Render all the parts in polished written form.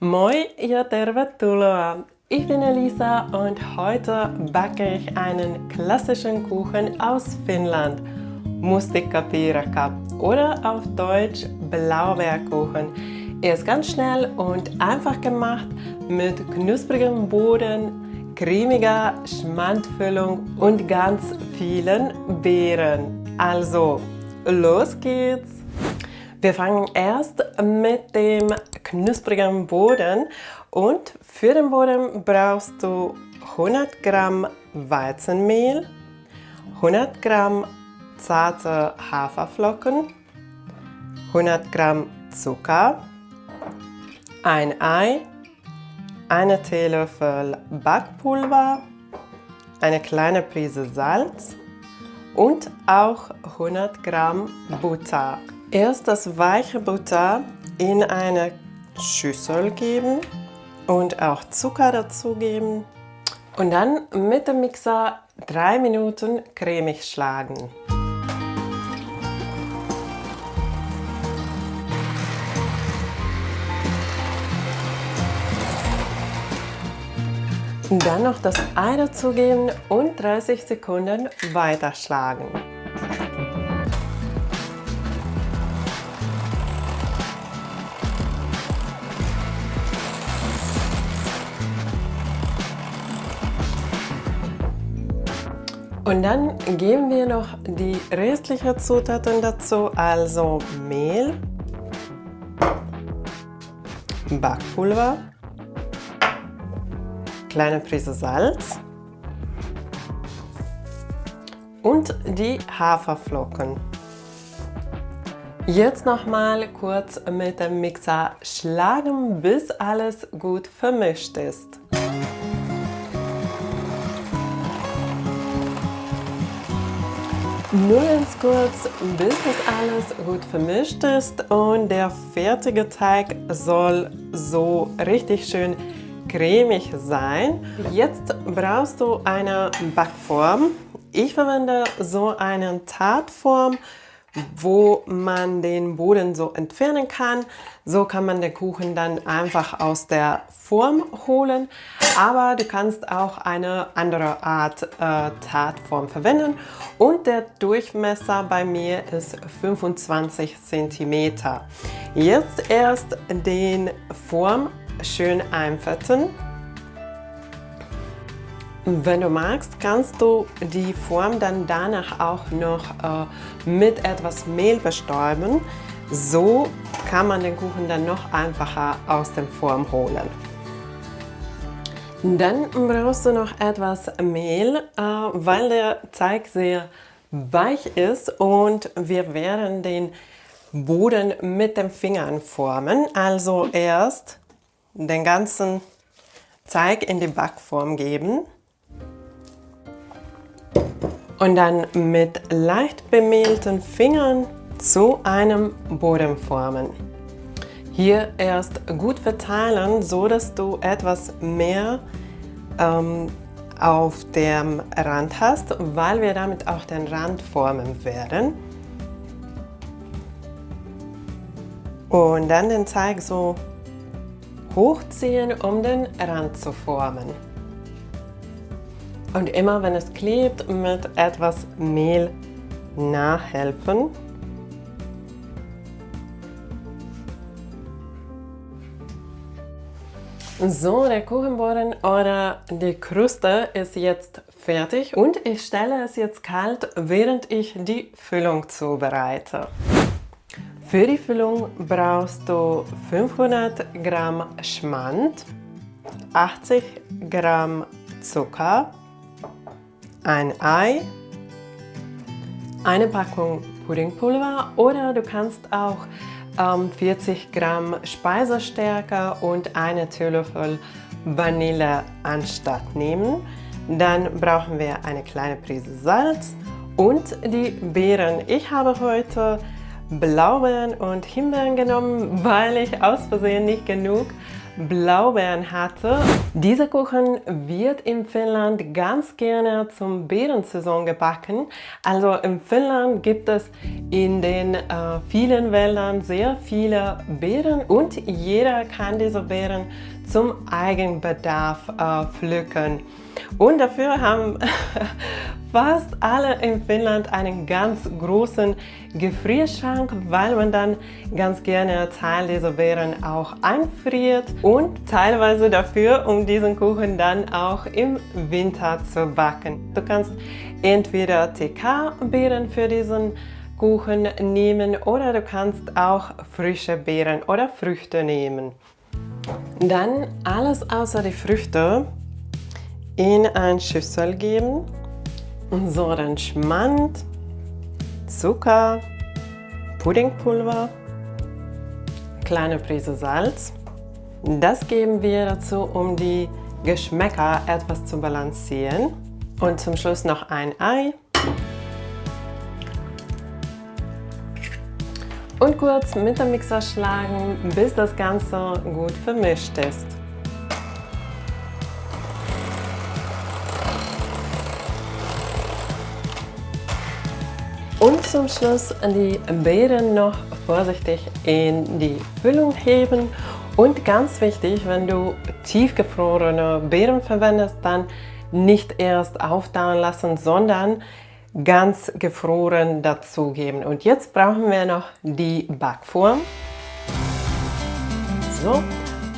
Moi ja tervetuloa! Ich bin Elisa und heute backe ich einen klassischen Kuchen aus Finnland, Mustikkapiirakka oder auf Deutsch Blaubeerkuchen. Er ist ganz schnell und einfach gemacht mit knusprigem Boden, cremiger Schmandfüllung und ganz vielen Beeren. Also, los geht's! Wir fangen erst mit dem knusprigen Boden und für den Boden brauchst du 100 Gramm Weizenmehl, 100 Gramm zarte Haferflocken, 100 Gramm Zucker, ein Ei, eine Teelöffel Backpulver, eine kleine Prise Salz und auch 100 Gramm Butter. Erst das weiche Butter in eine Schüssel geben und auch Zucker dazugeben und dann mit dem Mixer 3 Minuten cremig schlagen. Dann noch das Ei dazugeben und 30 Sekunden weiterschlagen. Und dann geben wir noch die restlichen Zutaten dazu, also Mehl, Backpulver, kleine Prise Salz und die Haferflocken. Jetzt nochmal kurz mit dem Mixer schlagen, bis alles gut vermischt ist. Nur ganz kurz, bis das alles gut vermischt ist und der fertige Teig soll so richtig schön cremig sein. Jetzt brauchst du eine Backform. Ich verwende so eine Tartform, wo man den Boden so entfernen kann. So kann man den Kuchen dann einfach aus der Form holen. Aber du kannst auch eine andere Art Tartform verwenden. Und der Durchmesser bei mir ist 25 cm. Jetzt erst den Form schön einfetten. Wenn du magst, kannst du die Form dann danach auch noch mit etwas Mehl bestäuben. So kann man den Kuchen dann noch einfacher aus der Form holen. Dann brauchst du noch etwas Mehl, weil der Teig sehr weich ist und wir werden den Boden mit den Fingern formen. Also erst den ganzen Teig in die Backform geben. Und dann mit leicht bemehlten Fingern zu einem Boden formen. Hier erst gut verteilen, so dass du etwas mehr auf dem Rand hast, weil wir damit auch den Rand formen werden. Und dann den Teig so hochziehen, um den Rand zu formen. Und immer wenn es klebt, mit etwas Mehl nachhelfen. So, der Kuchenboden oder die Kruste ist jetzt fertig und ich stelle es jetzt kalt, während ich die Füllung zubereite. Für die Füllung brauchst du 500 Gramm Schmand, 80 Gramm Zucker, ein Ei, eine Packung Puddingpulver oder du kannst auch 40 Gramm Speisestärke und eine Teelöffel Vanille anstatt nehmen. Dann brauchen wir eine kleine Prise Salz und die Beeren. Ich habe heute Blaubeeren und Himbeeren genommen, weil ich aus Versehen nicht genug Blaubeeren hatte. Dieser Kuchen wird in Finnland ganz gerne zum Beerensaison gebacken. Also in Finnland gibt es in den vielen Wäldern sehr viele Beeren und jeder kann diese Beeren zum Eigenbedarf pflücken. Und dafür haben fast alle in Finnland einen ganz großen Gefrierschrank, weil man dann ganz gerne Teil dieser Beeren auch einfriert und teilweise dafür, um diesen Kuchen dann auch im Winter zu backen. Du kannst entweder TK-Beeren für diesen Kuchen nehmen oder du kannst auch frische Beeren oder Früchte nehmen. Dann alles außer die Früchte in eine Schüssel geben. So, dann Schmand, Zucker, Puddingpulver, kleine Prise Salz. Das geben wir dazu, um die Geschmäcker etwas zu balancieren. Und zum Schluss noch ein Ei. Und kurz mit dem Mixer schlagen, bis das Ganze gut vermischt ist. Und zum Schluss die Beeren noch vorsichtig in die Füllung heben. Und ganz wichtig, wenn du tiefgefrorene Beeren verwendest, dann nicht erst auftauen lassen, sondern ganz gefroren dazugeben. Und jetzt brauchen wir noch die Backform. So,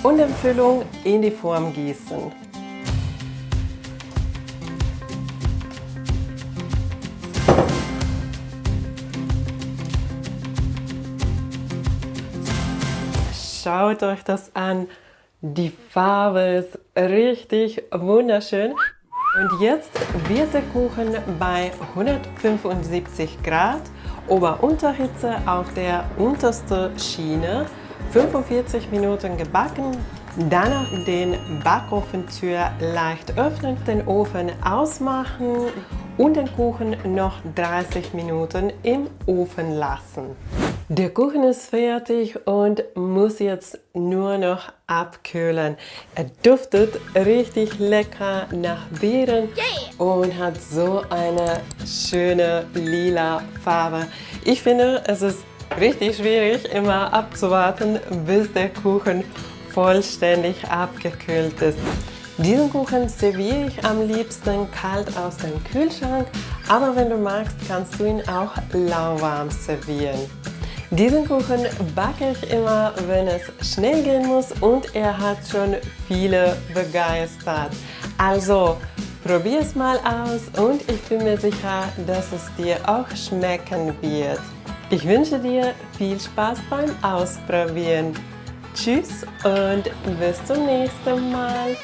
und die Füllung in die Form gießen. Schaut euch das an, die Farbe ist richtig wunderschön. Und jetzt wird der Kuchen bei 175 Grad Ober-Unterhitze auf der untersten Schiene 45 Minuten gebacken. Danach den Backofentür leicht öffnen, den Ofen ausmachen und den Kuchen noch 30 Minuten im Ofen lassen. Der Kuchen ist fertig und muss jetzt nur noch abkühlen. Er duftet richtig lecker nach Beeren und hat so eine schöne lila Farbe. Ich finde, es ist richtig schwierig, immer abzuwarten, bis der Kuchen vollständig abgekühlt ist. Diesen Kuchen serviere ich am liebsten kalt aus dem Kühlschrank, aber wenn du magst, kannst du ihn auch lauwarm servieren. Diesen Kuchen backe ich immer, wenn es schnell gehen muss und er hat schon viele begeistert. Also probier es mal aus und ich bin mir sicher, dass es dir auch schmecken wird. Ich wünsche dir viel Spaß beim Ausprobieren. Tschüss und bis zum nächsten Mal.